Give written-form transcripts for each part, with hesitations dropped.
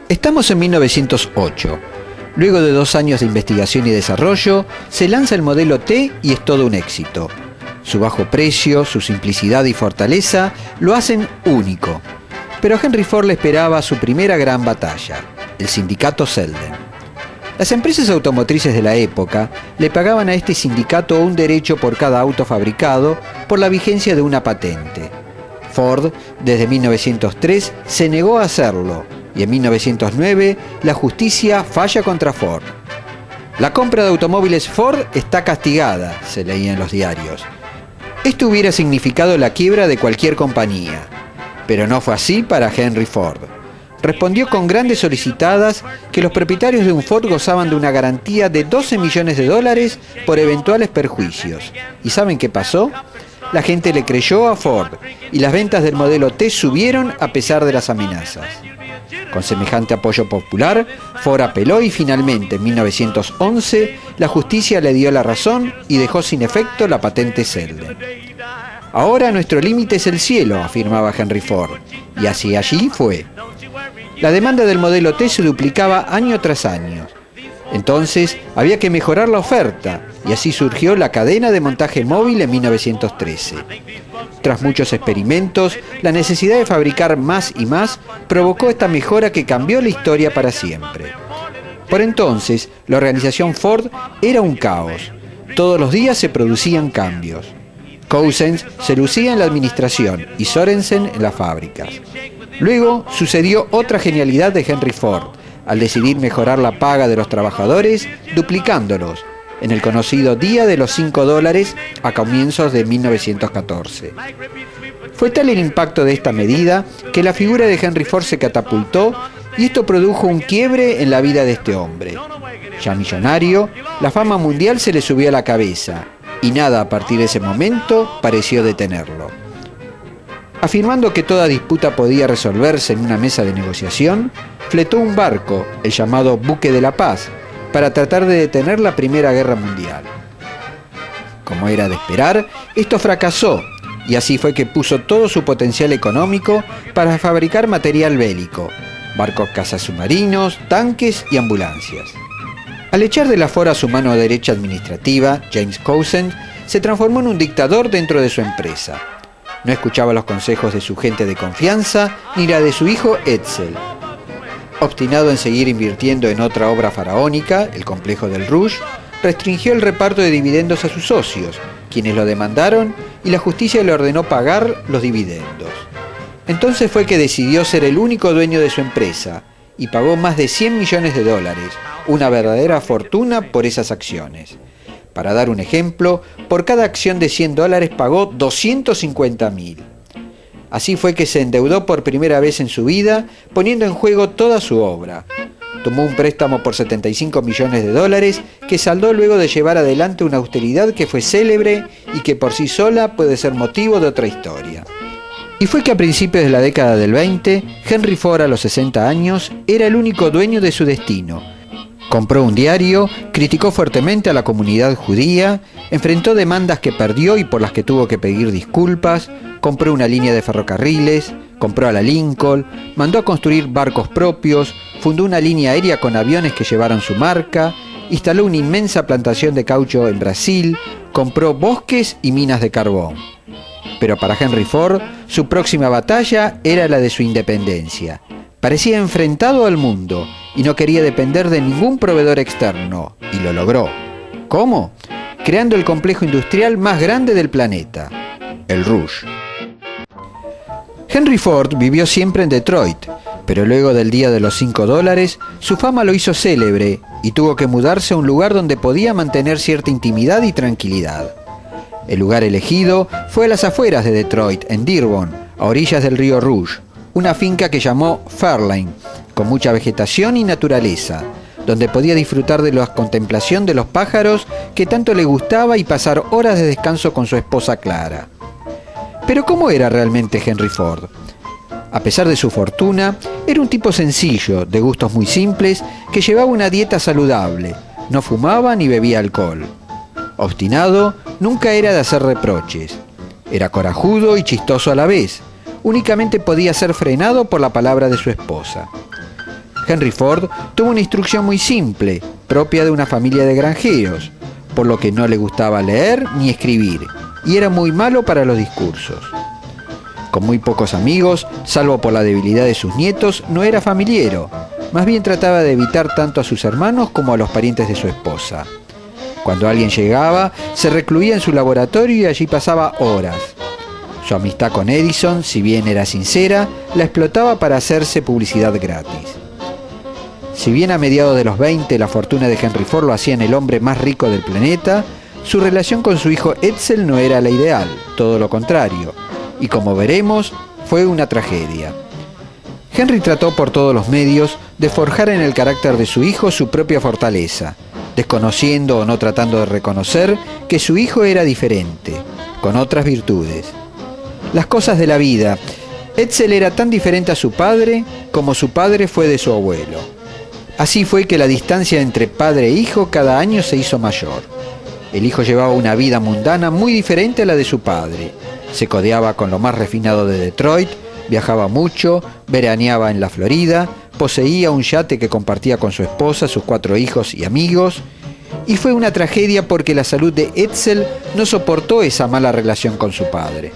Estamos en 1908. Luego de 2 años de investigación y desarrollo, se lanza el modelo T y es todo un éxito. Su bajo precio, su simplicidad y fortaleza lo hacen único. Pero a Henry Ford le esperaba su primera gran batalla, el sindicato Selden. Las empresas automotrices de la época le pagaban a este sindicato un derecho por cada auto fabricado por la vigencia de una patente. Ford, desde 1903, se negó a hacerlo y en 1909 la justicia falla contra Ford. La compra de automóviles Ford está castigada, se leía en los diarios. Esto hubiera significado la quiebra de cualquier compañía, pero no fue así para Henry Ford. Respondió con grandes solicitadas que los propietarios de un Ford gozaban de una garantía de $12 millones por eventuales perjuicios. ¿Y saben qué pasó? La gente le creyó a Ford y las ventas del modelo T subieron a pesar de las amenazas. Con semejante apoyo popular, Ford apeló y finalmente, en 1911, la justicia le dio la razón y dejó sin efecto la patente Selden. Ahora nuestro límite es el cielo, afirmaba Henry Ford, y así allí fue. La demanda del modelo T se duplicaba año tras año. Entonces había que mejorar la oferta y así surgió la cadena de montaje móvil en 1913. Tras muchos experimentos, la necesidad de fabricar más y más provocó esta mejora que cambió la historia para siempre. Por entonces, la organización Ford era un caos. Todos los días se producían cambios. Cousins se lucía en la administración y Sorensen en las fábricas. Luego sucedió otra genialidad de Henry Ford, al decidir mejorar la paga de los trabajadores, duplicándolos, en el conocido Día de los $5 a comienzos de 1914. Fue tal el impacto de esta medida que la figura de Henry Ford se catapultó y esto produjo un quiebre en la vida de este hombre. Ya millonario, la fama mundial se le subió a la cabeza y nada a partir de ese momento pareció detenerlo. Afirmando que toda disputa podía resolverse en una mesa de negociación, fletó un barco, el llamado Buque de la Paz, para tratar de detener la Primera Guerra Mundial. Como era de esperar, esto fracasó, y así fue que puso todo su potencial económico para fabricar material bélico, barcos cazasubmarinos, tanques y ambulancias. Al echar de la Ford a su mano derecha administrativa, James Couzens se transformó en un dictador dentro de su empresa. No escuchaba los consejos de su gente de confianza ni la de su hijo Edsel. Obstinado en seguir invirtiendo en otra obra faraónica, el complejo del Rouge, restringió el reparto de dividendos a sus socios, quienes lo demandaron y la justicia le ordenó pagar los dividendos. Entonces fue que decidió ser el único dueño de su empresa y pagó más de $100 millones, una verdadera fortuna por esas acciones. Para dar un ejemplo, por cada acción de $100 pagó 250.000. Así fue que se endeudó por primera vez en su vida, poniendo en juego toda su obra. Tomó un préstamo por $75 millones que saldó luego de llevar adelante una austeridad que fue célebre y que por sí sola puede ser motivo de otra historia. Y fue que a principios de la década del 20, Henry Ford, a los 60 años, era el único dueño de su destino. Compró un diario, criticó fuertemente a la comunidad judía, enfrentó demandas que perdió y por las que tuvo que pedir disculpas, compró una línea de ferrocarriles, compró a la Lincoln, mandó a construir barcos propios, fundó una línea aérea con aviones que llevaron su marca, instaló una inmensa plantación de caucho en Brasil, compró bosques y minas de carbón. Pero para Henry Ford, su próxima batalla era la de su independencia. Parecía enfrentado al mundo y no quería depender de ningún proveedor externo, y lo logró. ¿Cómo? Creando el complejo industrial más grande del planeta, el Rouge. Henry Ford vivió siempre en Detroit, pero luego del Día de los $5, su fama lo hizo célebre y tuvo que mudarse a un lugar donde podía mantener cierta intimidad y tranquilidad. El lugar elegido fue a las afueras de Detroit, en Dearborn, a orillas del río Rouge, una finca que llamó Fairlane, con mucha vegetación y naturaleza, donde podía disfrutar de la contemplación de los pájaros que tanto le gustaba y pasar horas de descanso con su esposa Clara. Pero ¿cómo era realmente Henry Ford? A pesar de su fortuna, era un tipo sencillo, de gustos muy simples, que llevaba una dieta saludable, no fumaba ni bebía alcohol. Obstinado, nunca era de hacer reproches. Era corajudo y chistoso a la vez. Únicamente podía ser frenado por la palabra de su esposa. Henry Ford tuvo una instrucción muy simple, propia de una familia de granjeros, por lo que no le gustaba leer ni escribir, y era muy malo para los discursos. Con muy pocos amigos, salvo por la debilidad de sus nietos, no era familiero, más bien trataba de evitar tanto a sus hermanos como a los parientes de su esposa. Cuando alguien llegaba, se recluía en su laboratorio y allí pasaba horas. Su amistad con Edison, si bien era sincera, la explotaba para hacerse publicidad gratis. Si bien a mediados de los 20 la fortuna de Henry Ford lo hacía en el hombre más rico del planeta, su relación con su hijo Edsel no era la ideal, todo lo contrario, y como veremos, fue una tragedia. Henry trató por todos los medios de forjar en el carácter de su hijo su propia fortaleza, desconociendo o no tratando de reconocer que su hijo era diferente, con otras virtudes. Las cosas de la vida. Edsel era tan diferente a su padre como su padre fue de su abuelo. Así fue que la distancia entre padre e hijo cada año se hizo mayor. El hijo llevaba una vida mundana muy diferente a la de su padre. Se codeaba con lo más refinado de Detroit, viajaba mucho, veraneaba en la Florida, poseía un yate que compartía con su esposa, sus 4 hijos y amigos, y fue una tragedia porque la salud de Edsel no soportó esa mala relación con su padre.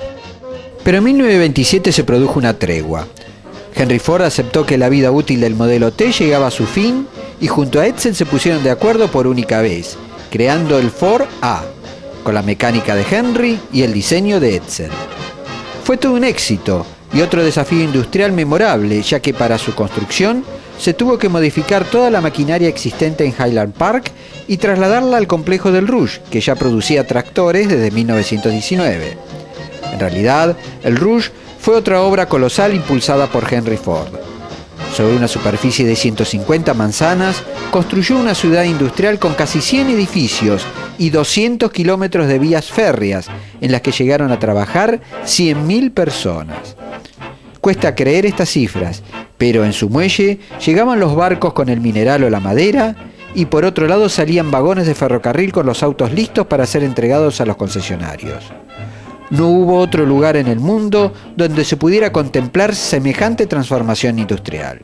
Pero en 1927 se produjo una tregua. Henry Ford aceptó que la vida útil del modelo T llegaba a su fin y junto a Edsel se pusieron de acuerdo por única vez, creando el Ford A, con la mecánica de Henry y el diseño de Edsel. Fue todo un éxito y otro desafío industrial memorable, ya que para su construcción se tuvo que modificar toda la maquinaria existente en Highland Park y trasladarla al complejo del Rouge, que ya producía tractores desde 1919. En realidad, el Rouge fue otra obra colosal impulsada por Henry Ford. Sobre una superficie de 150 manzanas, construyó una ciudad industrial con casi 100 edificios y 200 kilómetros de vías férreas, en las que llegaron a trabajar 100.000 personas. Cuesta creer estas cifras, pero en su muelle llegaban los barcos con el mineral o la madera, y por otro lado salían vagones de ferrocarril con los autos listos para ser entregados a los concesionarios. No hubo otro lugar en el mundo donde se pudiera contemplar semejante transformación industrial.